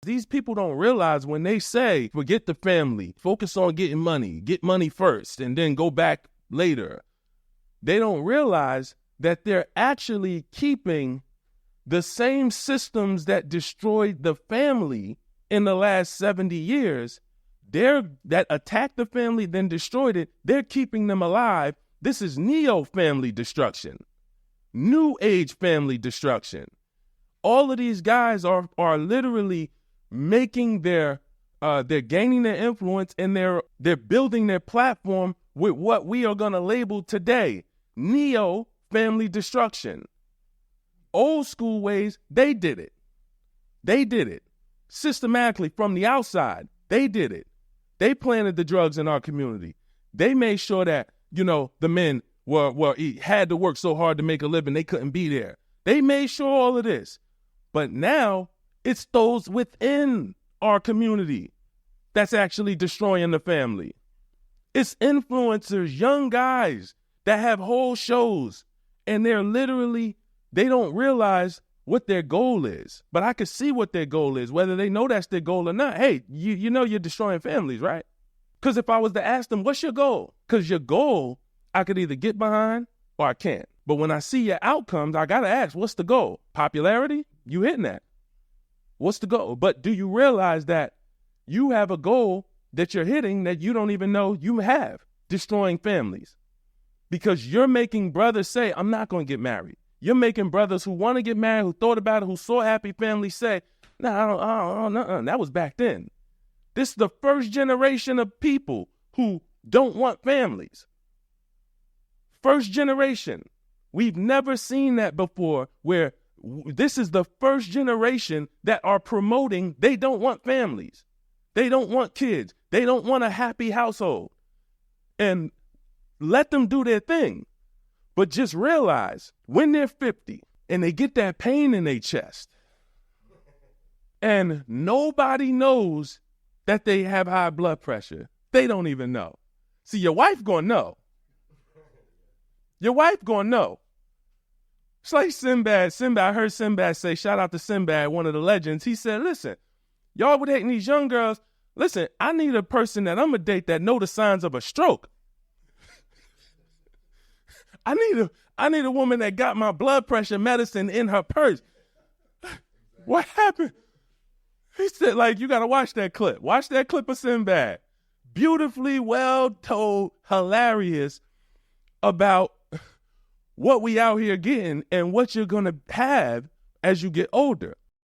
These people don't realize when they say, forget the family, focus on getting money, get money first, and then go back later. They don't realize that they're actually keeping the same systems that destroyed the family in the last 70 years. That attacked the family, then destroyed it. They're keeping them alive. This is neo-family destruction, new age family destruction. All of these guys are literally making they're gaining their influence, and they're building their platform with what we are going to label today neo-family destruction. Old school ways, they did it. They did it systematically from the outside. They did it. They planted the drugs in our community. They made sure that, the men had to work so hard to make a living they couldn't be there. They made sure all of this. But now it's those within our community that's actually destroying the family. It's influencers, young guys that have whole shows, and they don't realize what their goal is. But I can see what their goal is, whether they know that's their goal or not. Hey, you know you're destroying families, right? Because if I was to ask them, what's your goal? Because your goal, I could either get behind or I can't. But when I see your outcomes, I got to ask, what's the goal? Popularity? You hitting that. What's the goal? But do you realize that you have a goal that you're hitting that you don't even know you have, destroying families? Because you're making brothers say, I'm not going to get married. You're making brothers who want to get married, who thought about it, who saw happy families say, I don't know. That was back then. This is the first generation of people who don't want families. First generation. We've never seen that before, where this is the first generation that are promoting they don't want families. They don't want kids. They don't want a happy household. And let them do their thing. But just realize when they're 50 and they get that pain in their chest and nobody knows that they have high blood pressure, they don't even know. See, your wife gonna know. Your wife gonna know. It's like Sinbad. I heard Sinbad say, shout out to Sinbad, one of the legends. He said, listen, y'all would hating these young girls. Listen, I need a person that I'm gonna date that know the signs of a stroke. I need a woman that got my blood pressure medicine in her purse. What happened? He said, you got to watch that clip. Watch that clip of Sinbad. Beautifully well told, hilarious about what we out here getting and what you're going to have as you get older.